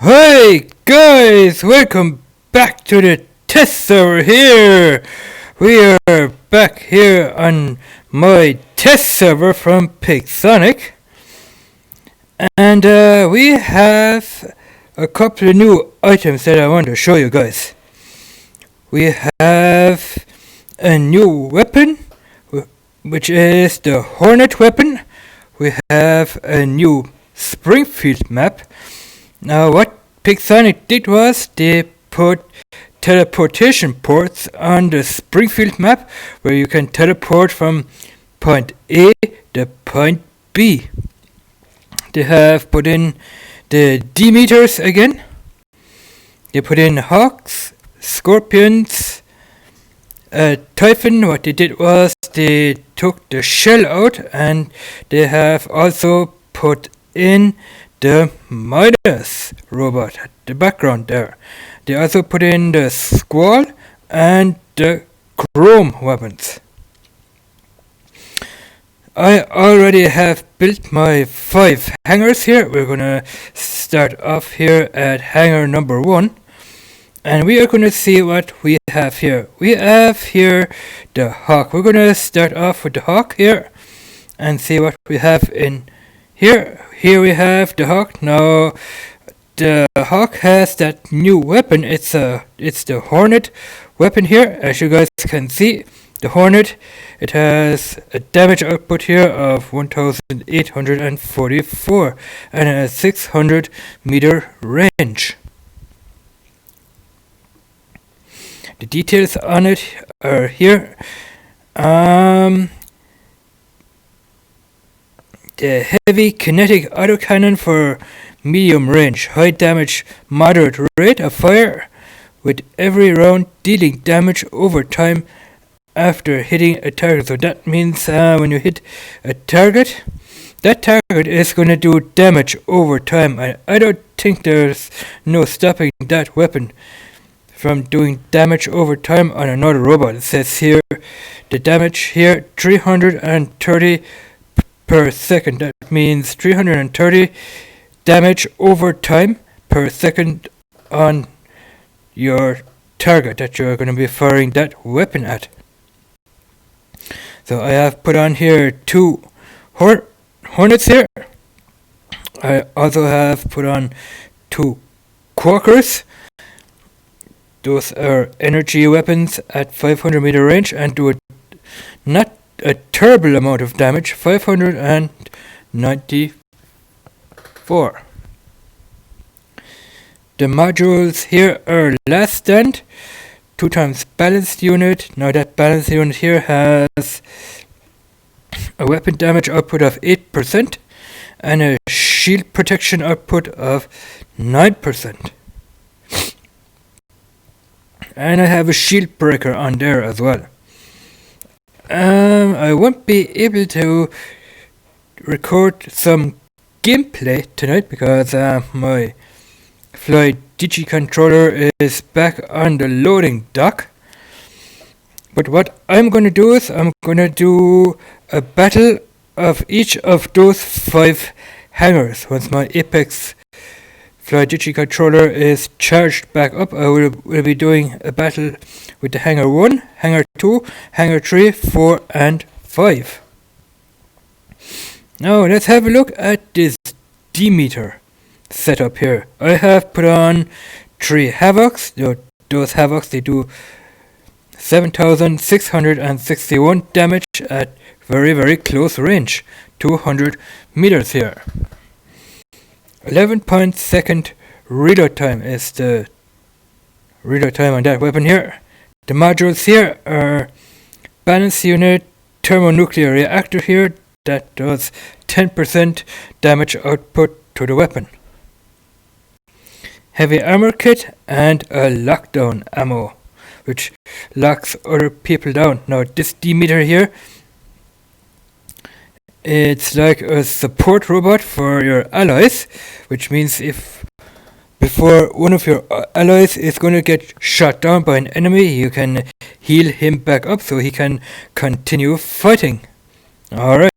Hey guys, welcome back to the test server here. We are back here on my test server from Pixonic, and we have a couple of new items that I want to show you guys. We have a new weapon, which is the Hornet weapon. We have a new Springfield map. Now what Pixonic did was they put teleportation ports on the Springfield map where you can teleport from point A to point B. They have put in the Demeters again. They put in hawks, scorpions, Typhon. What they did was they took the shell out, and they have also put in the Midas robot at the background there. They also put in the Squall and the Chrome weapons. I already have built my 5 hangars here. We're gonna start off here at hangar number 1. And we are gonna see what we have here. We have here the Hawk. We're gonna start off with the Hawk here and see what we have in here. Here we have the Hawk. Now the Hawk has that new weapon. It's the Hornet weapon here. As you guys can see, the Hornet, it has a damage output here of 1844 and a 600 meter range. The details on it are here. The heavy kinetic autocannon for medium range, high damage, moderate rate of fire, with every round dealing damage over time after hitting a target. So that means when you hit a target, that target is going to do damage over time. I don't think there's no stopping that weapon from doing damage over time on another robot. It says here the damage here 330 per second. That means 330 damage over time per second on your target that you're going to be firing that weapon at. So I have put on here 2 Hornets here. I also have put on 2 Quackers. Those are energy weapons at 500 meter range and do not a terrible amount of damage, 594. The modules here are last stand, 2 times balanced unit. Now that balanced unit here has a weapon damage output of 8% and a shield protection output of 9%. And I have a shield breaker on there as well. I won't be able to record some gameplay tonight because my Fly Digi controller is back on the loading dock. But what I'm going to do is I'm going to do a battle of each of those 5 hangars. Once my Apex Fly Digi controller is charged back up, I will be doing a battle with the hangar 1, hangar 2, hangar 3, 4 and 5. Now let's have a look at this Demeter setup here. I have put on 3 Havocs. Those Havocs, they do 7,661 damage at very, very close range, 200 meters here. 11.2 reload time is the reload time on that weapon here. The modules here are balance unit, thermonuclear reactor here that does 10% damage output to the weapon. Heavy armor kit and a lockdown ammo, which locks other people down. Now this Demeter here, it's like a support robot for your allies, which means if before one of your allies is going to get shot down by an enemy, you can heal him back up so he can continue fighting. Alright.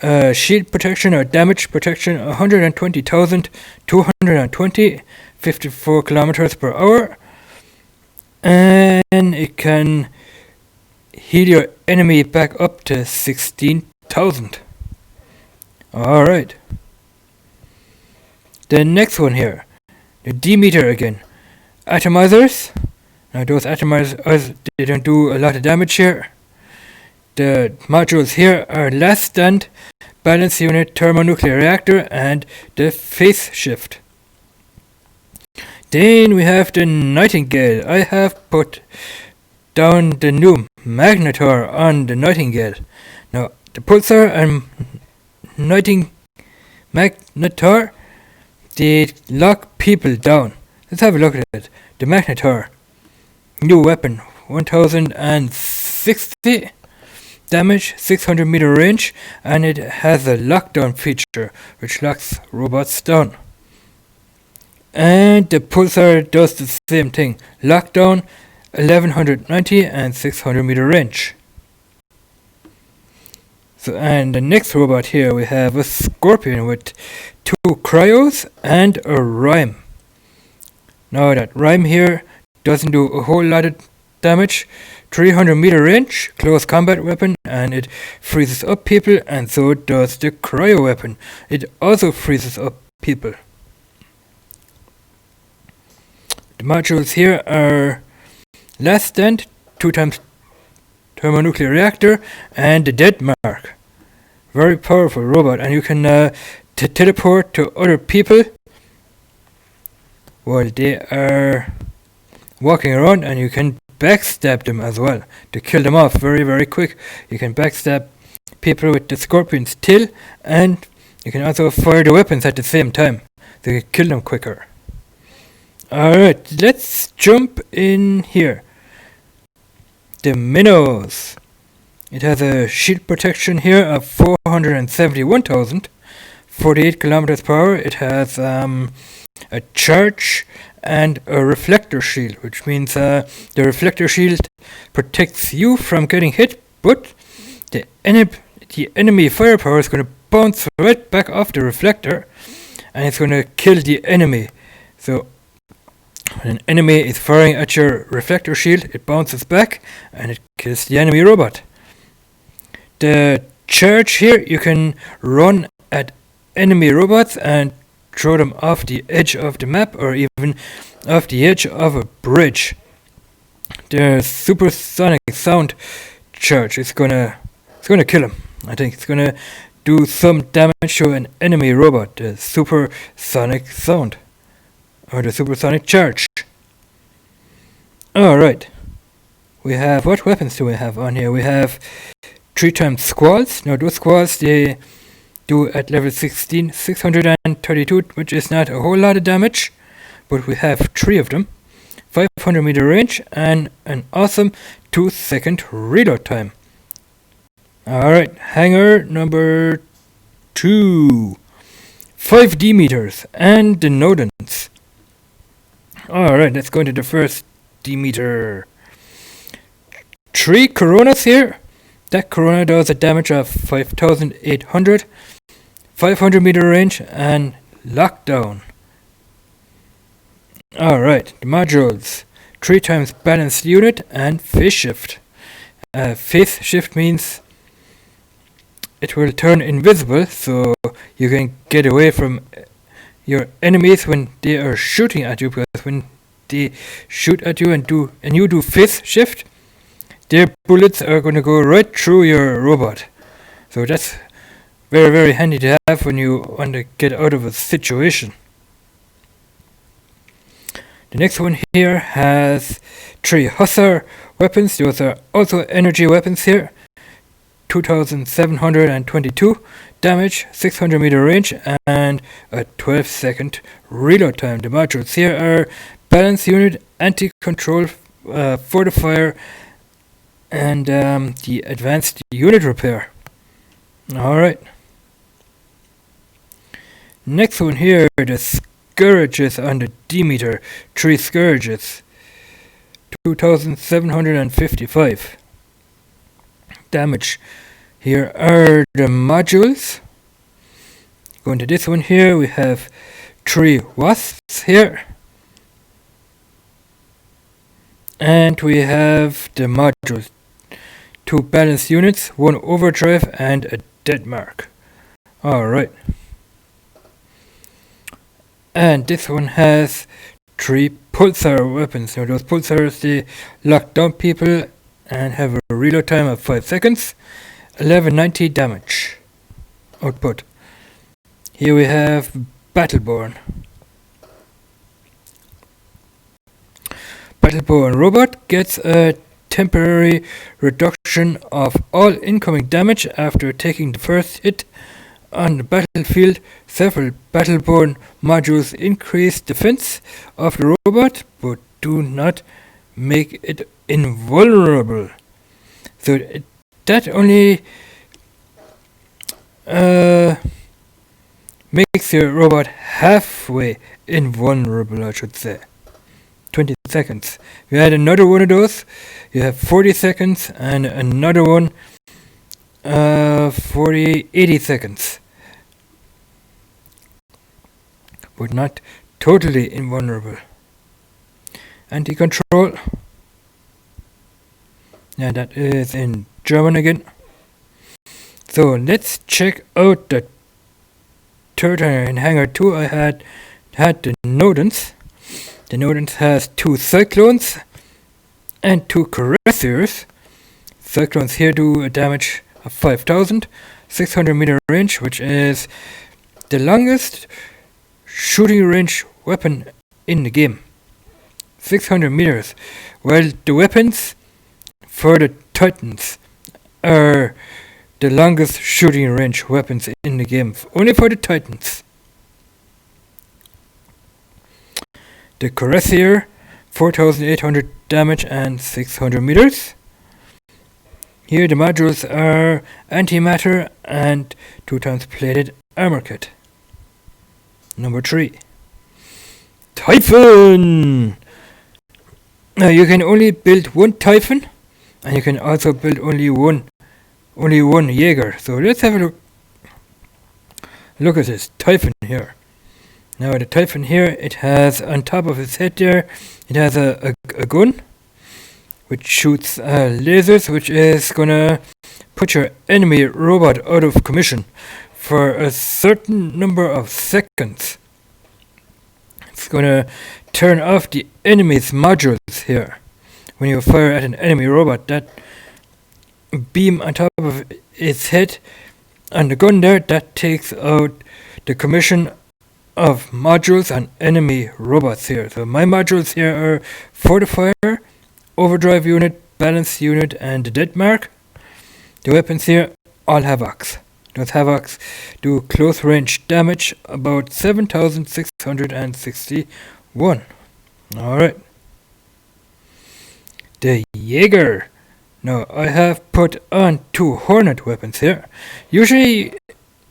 Shield protection or damage protection 120,220, 54 kilometers per hour, and it can heal your enemy back up to 16,000. Alright. The next one here, the Demeter again. Atomizers. Now those atomizers, they don't do a lot of damage here. The modules here are last stand, balance unit, thermonuclear reactor, and the phase shift. Then we have the Nightingale. I have put down the new Magnetar on the Nightingale. Now the Pulsar and Magnetar, they lock people down. Let's have a look at it. The Magnetar, new weapon, 1060 damage, 600 meter range, and it has a lockdown feature which locks robots down. And the Pulsar does the same thing, lockdown, 1190 and 600 meter range. So, and the next robot here we have a Scorpion with 2 cryos and a rhyme. Now that rhyme here doesn't do a whole lot of damage, 300 meter range, close combat weapon, and it freezes up people, and so does the cryo weapon. It also freezes up people. The modules here are last stand, 2 times thermonuclear reactor, and the dead mark. Very powerful robot, and you can teleport to other people while they are walking around, and you can backstab them as well to kill them off very, very quick. You can backstab people with the Scorpion's tail, and you can also fire the weapons at the same time so you can kill them quicker. Alright, let's jump in here. The Minnows. It has a shield protection here of 471,000, 48 kilometers per hour. It has a charge and a reflector shield, which means the reflector shield protects you from getting hit, but the enemy firepower is going to bounce right back off the reflector, and it's going to kill the enemy. So when an enemy is firing at your reflector shield, it bounces back and it kills the enemy robot. The charge here, you can run at enemy robots and throw them off the edge of the map or even off the edge of a bridge. The supersonic sound charge is gonna kill him. I think it's gonna do some damage to an enemy robot. The supersonic sound or the supersonic charge. Alright. We have, what weapons do we have on here? We have 3 times squalls. Now those squalls, they do at level 16 632, which is not a whole lot of damage, but we have 3 of them, 500 meter range, and an awesome 2-second reload time. Alright, hangar number 2, 5 Demeters and the Nodens. Alright, let's go into the first Demeter. 3 Coronas here. That Corona does a damage of 5,800, 500 meter range, and lockdown. Alright, the modules. 3 times balanced unit and phase shift. Phase shift means it will turn invisible, so you can get away from your enemies when they are shooting at you, because when they shoot at you and you do phase shift, their bullets are going to go right through your robot. So that's very, very handy to have when you want to get out of a situation. The next one here has 3 Hussar weapons. Those are also energy weapons here. 2,722 damage, 600 meter range, and a 12-second reload time. The modules here are balance unit, anti-control, fortifier, and the advanced unit repair. Alright. Next one here, the Scourges on the Demeter. 3 Scourges. 2,755 damage. Here are the modules. Going to this one here, we have 3 wasps here. And we have the modules. 2 balance units, 1 overdrive and a dead mark. Alright. And this one has 3 pulsar weapons. Now those pulsars, they lock down people and have a reload time of 5 seconds. 1190 damage output. Here we have Battleborn. Battleborn robot gets a temporary reduction of all incoming damage after taking the first hit on the battlefield. Several Battleborn modules increase defense of the robot but do not make it invulnerable. So that only makes your robot halfway invulnerable, I should say. 20 seconds. You add another one of those, you have 40 seconds, and another one 80 seconds. But not totally invulnerable. Anti-control. Yeah, that is in German again. So let's check out the third hangar. In hangar 2 I had the Nodens. The Nodens has 2 Cyclones and 2 Caressiers. Cyclones here do a damage of 5,000, 600 meter range, which is the longest shooting range weapon in the game. 600 meters. While the weapons for the Titans are the longest shooting range weapons in the game. Only for the Titans. The Caressier, 4,800 damage and 600 meters. Here the modules are antimatter and 2 times plated armor kit. Number 3. Typhon! Now you can only build 1 Typhon, and you can also build only one Jaeger. So let's have a look at this Typhon here. Now the Typhon here, it has on top of its head there, it has a gun which shoots lasers, which is gonna put your enemy robot out of commission for a certain number of seconds. It's gonna turn off the enemy's modules here. When you fire at an enemy robot, that beam on top of its head on the gun there, that takes out the commission of modules on enemy robots here. So my modules here are Fortifier, Overdrive unit, Balance unit, and the Dead Mark. The weapons here all Havocs. Those Havocs do close range damage, about 7,661. Alright. The Jaeger. Now I have put on 2 Hornet weapons here. Usually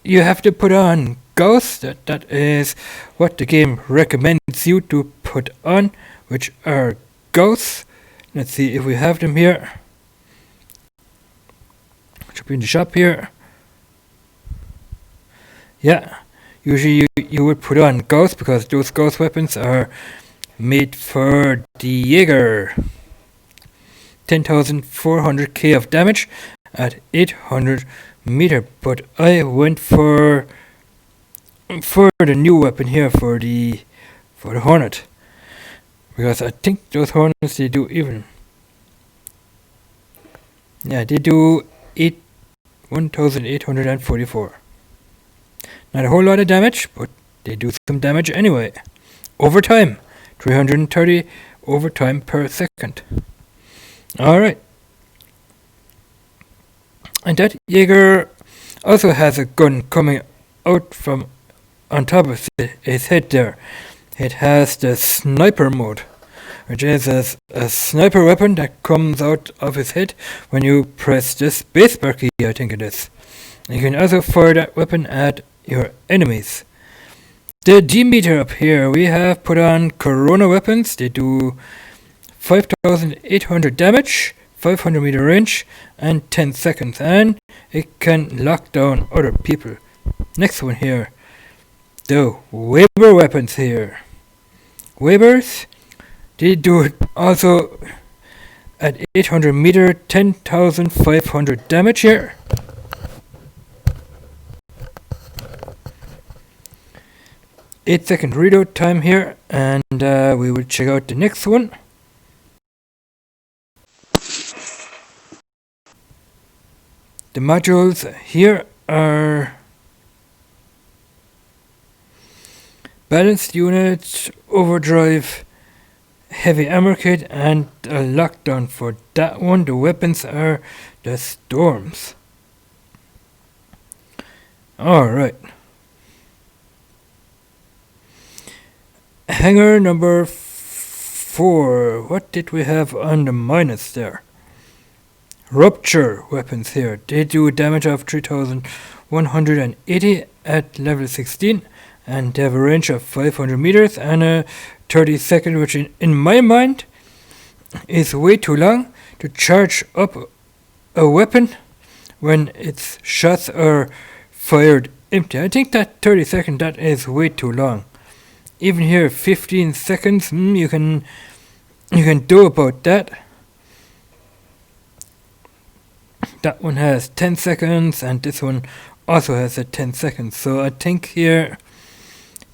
you have to put on Gauss. That is what the game recommends you to put on, which are Gauss. Let's see if we have them here. Should be in the shop here. Yeah, usually you would put on Gauss because those Gauss weapons are made for the Jaeger. 10,400k of damage at 800 meter, but I went for the new weapon here for the Hornet, because I think those Hornets, they do even, yeah, they do 1,844. Not a whole lot of damage, but they do some damage anyway. Overtime, 330 overtime per second. Alright. And that Jaeger also has a gun coming out from on top of its head there. It has the sniper mode, which is a sniper weapon that comes out of its head when you press the spacebar key, I think it is. You can also fire that weapon at your enemies. The Demeter up here, we have put on Corona weapons. They do 5,800 damage, 500 meter range, and 10 seconds, and it can lock down other people. Next one here, the Weber weapons here. Webers, they do it also at 800 meter, 10,500 damage here. Eight-second reload time here, and we will check out the next one. The modules here are balanced unit, overdrive, heavy armor kit, and a lockdown for that one. The weapons are the storms. Alright. Hangar number 4. What did we have on the minus there? Rupture weapons here. They do damage of 3,180 at level 16, and they have a range of 500 meters and a 30 second, which in my mind is way too long to charge up a weapon when its shots are fired empty. I think that 30 second, that is way too long. Even here 15 seconds, you can do about that. That one has 10 seconds, and this one also has a 10 seconds. So I think here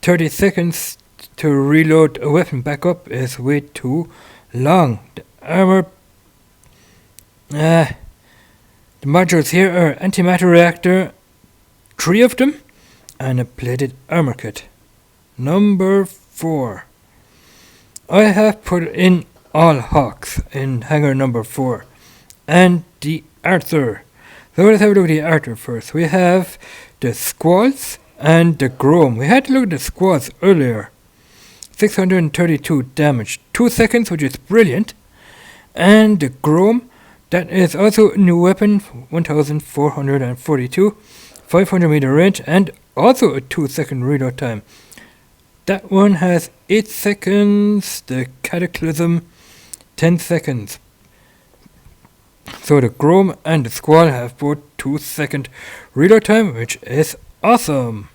30 seconds to reload a weapon back up is way too long. The armor, the modules here are antimatter reactor, 3 of them, and a plated armor kit. Number 4. I have put in all Hawks in hangar number 4, and the Arthur. So let's have a look at the Arthur first. We have the Squalls and the Grom. We had to look at the Squalls earlier. 632 damage, 2 seconds, which is brilliant. And the Grom, that is also a new weapon, 1442, 500 meter range, and also a 2-second reload time. That one has 8 seconds, the Cataclysm 10 seconds. So the Grom and the Squall have both 2-second reload time, which is awesome.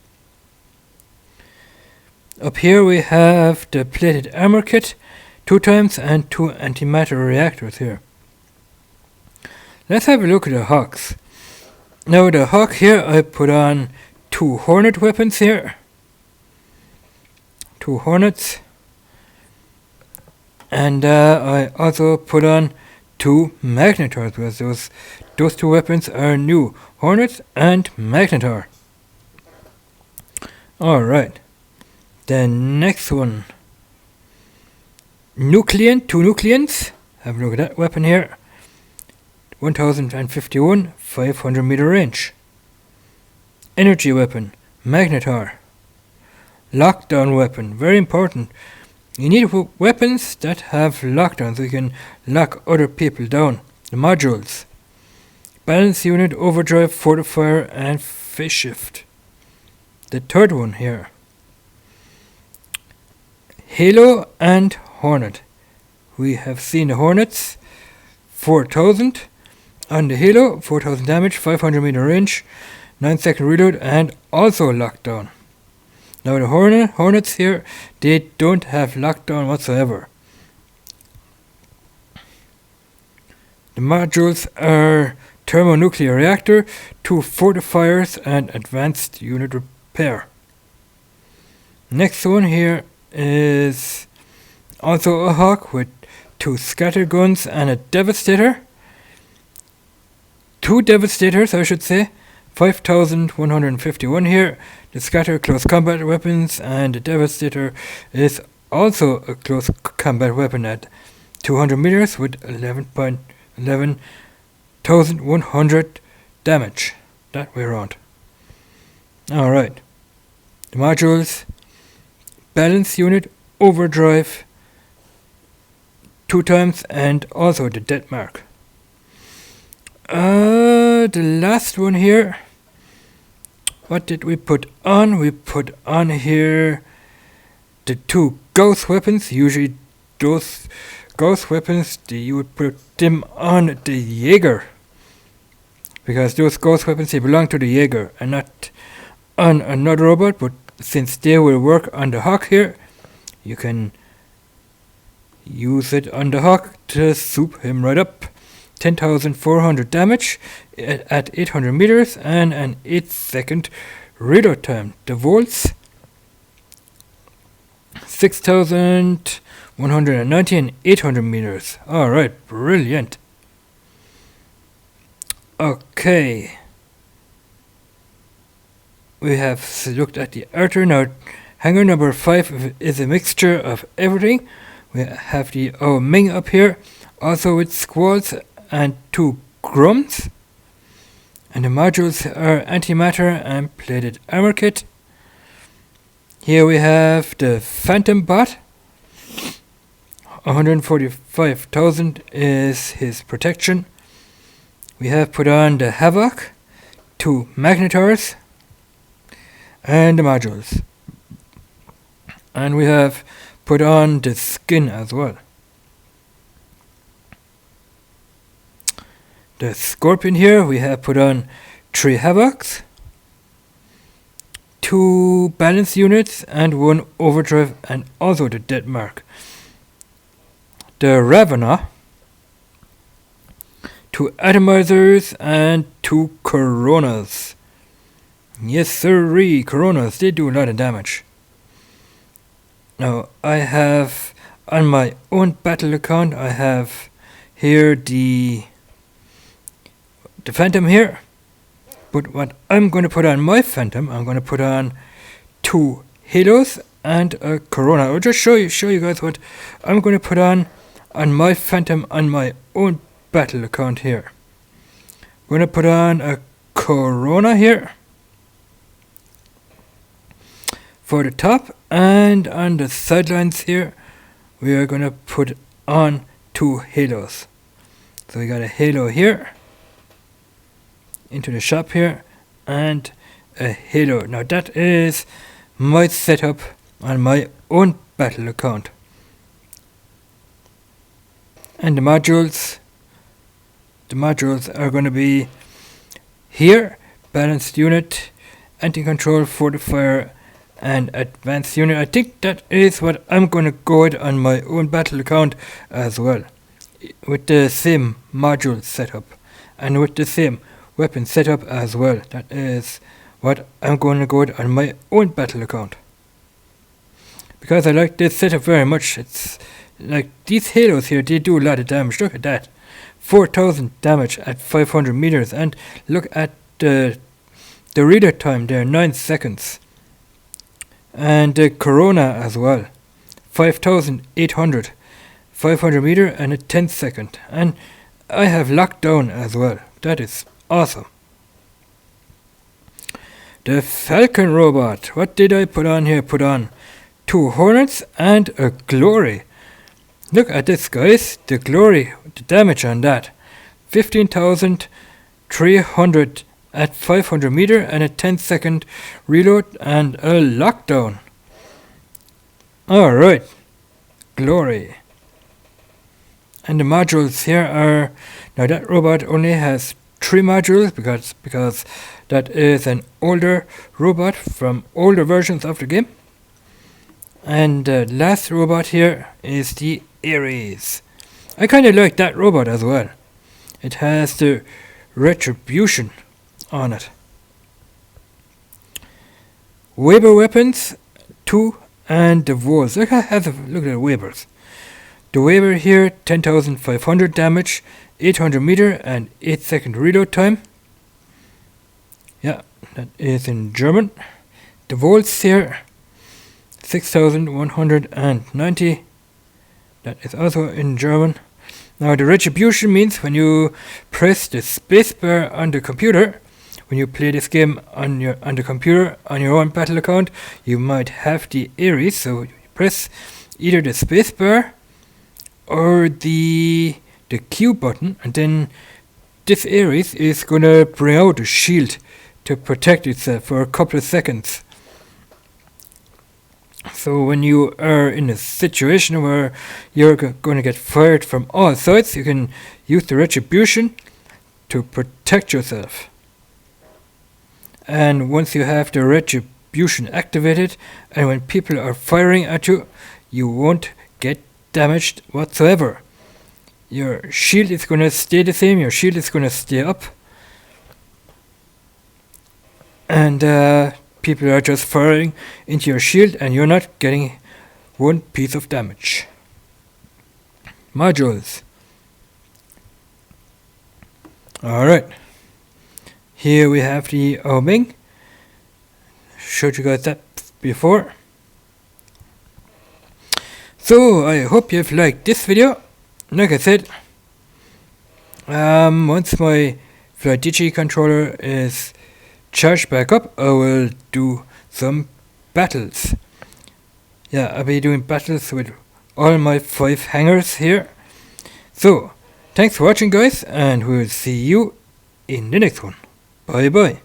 Up here we have the plated armor kit, 2 times, and 2 antimatter reactors here. Let's have a look at the Hawks. Now the Hawk here, I put on 2 Hornet weapons here. 2 Hornets. And I also put on 2 Magnetars, because those 2 weapons are new. Hornet and Magnetar. Alright. The next one. Nuclean, 2 Nucleans. Have a look at that weapon here. 1051, 500 meter range. Energy weapon, Magnetar. Lockdown weapon, very important. You need weapons that have lockdown so you can lock other people down. The modules. Balance unit, overdrive, fortifier, and phase shift. The third one here. Halo and Hornet. We have seen the Hornets, 4000. On the Halo, 4000 damage, 500 meter range, 9-second reload, and also lockdown. Now the Hornets here, they don't have lockdown whatsoever. The modules are thermonuclear reactor, 2 fortifiers, and advanced unit repair. Next one here is also a Hawk with 2 scatter guns and a Devastator. 2 Devastators, I should say. 5151 here. The Scatter close combat weapons, and the Devastator is also a close combat weapon at 200 meters with 11,100 damage. That way around. Alright. The modules, balance unit, overdrive, 2 times, and also the death mark. The last one here. What did we put on? We put on here the 2 ghost weapons. Usually those ghost weapons, you would put them on the Jaeger. Because those ghost weapons, they belong to the Jaeger and not on another robot. But since they will work on the Hawk here, you can use it on the Hawk to soup him right up. 10,400 damage at 800 meters and an 8-second reload time. The volts 6,190 and 800 meters. Alright, brilliant. Okay. We have looked at the Arthur. Now, hangar number 5 is a mixture of everything. We have the Ming up here, also with squads and 2 grums. And the modules are antimatter and plated armor kit. Here we have the Phantom Bot. 145,000 is his protection. We have put on the Havoc, 2 Magnetars, and the modules. And we have put on the skin as well. The Scorpion here, we have put on 3 Havocs, 2 balance units, and 1 overdrive, and also the dead mark. The Ravener, 2 atomizers, and 2 Coronas. Yes sirree, Coronas, they do a lot of damage. Now I have, on my own battle account, I have here the Phantom here. But what I'm going to put on my Phantom, I'm going to put on 2 Halos and a Corona. I'll just show you guys what I'm going to put on my Phantom on my own battle account here. I'm going to put on a Corona here for the top, and on the sidelines here we are going to put on 2 Halos. So we got a Halo here into the shop here, and a Halo. Now that is my setup on my own battle account. And the modules are going to be here: balanced unit, anti-control, fortifier, and advanced unit. I think that is what I'm going to go with on my own battle account as well, with the same module setup and with the same weapon setup as well. That is what I'm going to go with on my own battle account, because I like this setup very much. It's like these Halos here, they do a lot of damage. Look at that, 4,000 damage at 500 meters, and look at the reload time there, 9 seconds. And the Corona as well, 5,800, 500 meter and a 10 second. And I have lockdown as well. That is awesome. The Falcon robot. What did I put on here? Put on 2 Hornets and a Glory. Look at this, guys. The Glory, the damage on that, 15,300 at 500 meter and a 10 second reload and a lockdown. Alright, Glory. And the modules here are, now that robot only has 3 modules because that is an older robot from older versions of the game. And the last robot here is the Ares. I kind of like that robot as well. It has the retribution on it. Weber weapons 2 and the Wolves. Look at the Webers. The Weber here, 10,500 damage, 800 meter and 8 second reload time. Yeah, that is in German. The Volts here, 6,190. That is also in German. Now the retribution means when you press the spacebar on the computer, when you play this game on the computer on your own battle account, you might have the Ares. So you press either the spacebar or the Q button, and then this Ares is gonna bring out a shield to protect itself for a couple of seconds. So when you are in a situation where you're going to get fired from all sides, you can use the retribution to protect yourself. And once you have the retribution activated, and when people are firing at you, you won't get damaged whatsoever. Your shield is going to stay the same, your shield is going to stay up. And people are just firing into your shield and you're not getting one piece of damage. Modules. Alright. Here we have the Oming. Showed you guys that before. So I hope you've liked this video. Like I said, once my FlyDigi controller is charged back up, I will do some battles. Yeah, I'll be doing battles with all my 5 hangars here. So, thanks for watching guys, and we'll see you in the next one. Bye bye.